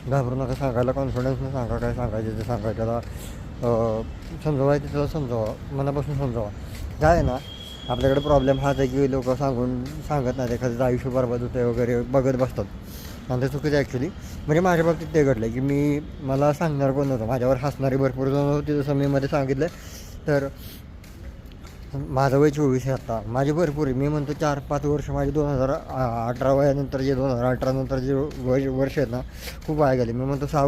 घाबरू नका सांगायला, कॉन्फिडन्सनं सांगा, काय सांगायचं ते सांगा. त्याला समजवायचं त्याला समजावा, मनापासून समजावा. काय आहे ना, आपल्याकडे प्रॉब्लेम हाच आहे की लोक सांगत नाही, एखाद्याचं आयुष्य बरबाद होतं आहे वगैरे बघत बसतात आणि ते चुकीचं ॲक्च्युली. म्हणजे माझ्या बाबतीत ते घडलं की मला सांगणार कोण नव्हतं, माझ्यावर हसणारी भरपूर जण होती. जसं मी मध्ये सांगितलं. तर माझं वय 24 आहे आत्ता. माझी भरपूर आहे, मी म्हणतो 4-5 वर्ष माझे 2018 वयानंतर जे 2018 नंतर जे वर्ष आहेत ना, खूप वाया गेले. मी म्हणतो 6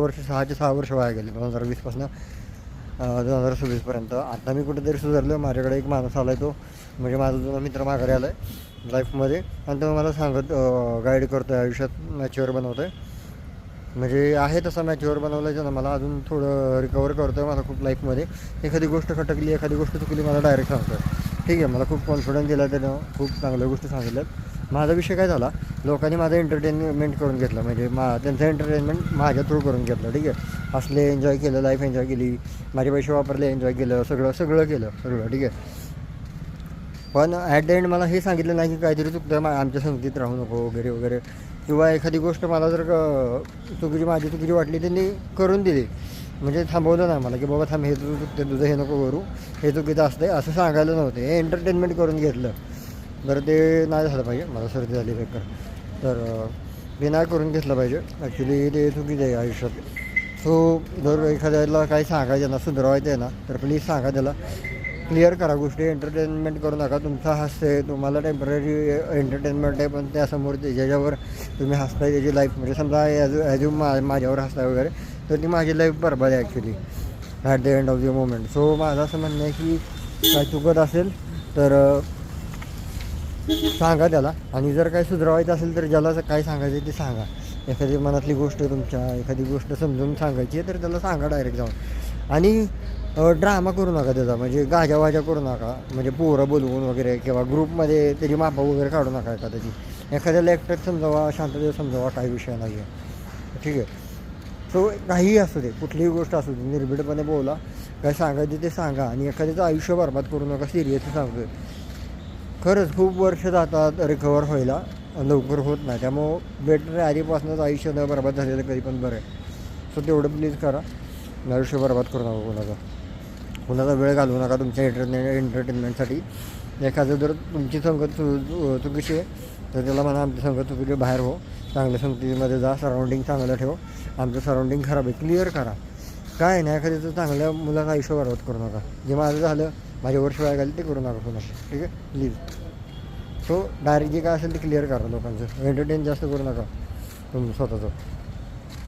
वर्ष वाया गेले 2020पासून 2026पर्यंत. आता मी कुठेतरी सुधारलो. माझ्याकडे एक माणूस आला आहे, तो म्हणजे माझा जुना मित्र माघारी आला आहे लाईफमध्ये, आणि तो मला सांगत गाईड करतो आहे, आयुष्यात मॅच्युअर बनवतो आहे. म्हणजे आहे तसं मॅच्युअर बनवलं ना, मला अजून थोडं रिकवर करतो आहे मला खूप लाईफमध्ये. एखादी गोष्ट खटकली, एखादी गोष्ट चुकली, मला डायरेक्ट सांगतो आहे. ठीक आहे, मला खूप कॉन्फिडन्स दिला त्यानं, खूप चांगल्या गोष्टी सांगितल्यात. माझा विषय काय झाला, लोकांनी माझं एंटरटेनमेंट करून घेतलं, म्हणजे त्यांचं एंटरटेनमेंट माझ्या थ्रू करून घेतलं. ठीक आहे, असले एन्जॉय केलं, लाईफ एन्जॉय केली, माझे पैसे वापरले, एन्जॉय केलं, सगळं केलं. ठीक आहे, पण ॲट द एंड मला हे सांगितलं नाही की काहीतरी चुकतं, आमच्या संगतीत राहू नको वगैरे वगैरे. किंवा एखादी गोष्ट मला जर माझी चुकीची वाटली त्यांनी करून दिली, म्हणजे थांबवलं नाही मला की बाबा थांब, हे तुझं हे नको करू, हे चुकीचं असतं असं सांगायला नव्हते. हे एंटरटेनमेंट करून घेतलं. बरं, ते नाही झालं पाहिजे. मला सर्दी झाली बेकार, तर ते नाही करून घेतलं पाहिजे ॲक्च्युली. ते चुकीचं आहे आयुष्यात. सो जर एखाद्याला काही सांगायचं ना, सुधारायचं आहे ना, तर प्लीज सांगा त्याला, क्लिअर करा गोष्टी. एंटरटेनमेंट करू नका. तुमचा हास्य तुम्हाला टेम्पररी एंटरटेनमेंट आहे, पण त्यासमोर ज्याच्यावर तुम्ही हसताय त्याची लाईफ, म्हणजे समजा ॲज माझ्यावर हसताय वगैरे, तर ती माझी लाईफ बरबाद आहे actually at the end of the moment. So माझं असं म्हणणं आहे की काय चुकत असेल तर सांगा त्याला, आणि जर काही सुधारायचं असेल तर ज्याला काय सांगायचं ते सांगा. एखादी मनातली गोष्ट तुमच्या, एखादी गोष्ट समजून सांगायची आहे तर त्याला सांगा डायरेक्ट जाऊन. आणि ड्रामा करू नका त्याचा, म्हणजे गाजावाजा करू नका, म्हणजे पोरं बोलवून वगैरे, किंवा ग्रुपमध्ये त्याची मापा वगैरे काढू नका एखाद्याची. एखाद्याला एकटंच समजावा, शांततेत समजावा, काही विषय नाही आहे. ठीक आहे, सो काहीही असू दे, कुठलीही गोष्ट असू दे, निर्भीडपणे बोला, काय सांगायचं ते सांगा. आणि एखाद्याचं आयुष्य बरबाद करू नका, सिरियसली सांगतो आहे. खरंच खूप वर्ष जातात रिकवर व्हायला, लवकर होत नाही. त्यामुळं बेटर आहे आधीपासूनच आयुष्य न बरबाद झालेलं कधी पण बरं आहे. सो तेवढं प्लीज करा, आयुष्य बरबाद करू नका कुणाचा वेळ घालवू नका तुमच्या एंटरटेनमेंटसाठी. एखादं जर तुमची संगत चुकीची आहे तर त्याला म्हणा आमची संगत चुकीची, बाहेर हो, चांगल्या संगतीमध्ये जा, सराउंडिंग चांगलं ठेव. आमचं सराउंडिंग खराब आहे, क्लिअर करा. काय नाही, एखाद्याचं चांगल्या मुलाचं आयुष्य बरबाद करू नका. जे माझं झालं, माझे वर्ष वेळा घाली ते करू नका पुन्हा. ठीक आहे, प्लीज. सो डायरेक्ट जे काय असेल ते क्लिअर करा लोकांचं, एंटरटेन जास्त करू नका तुम्ही स्वतःचं.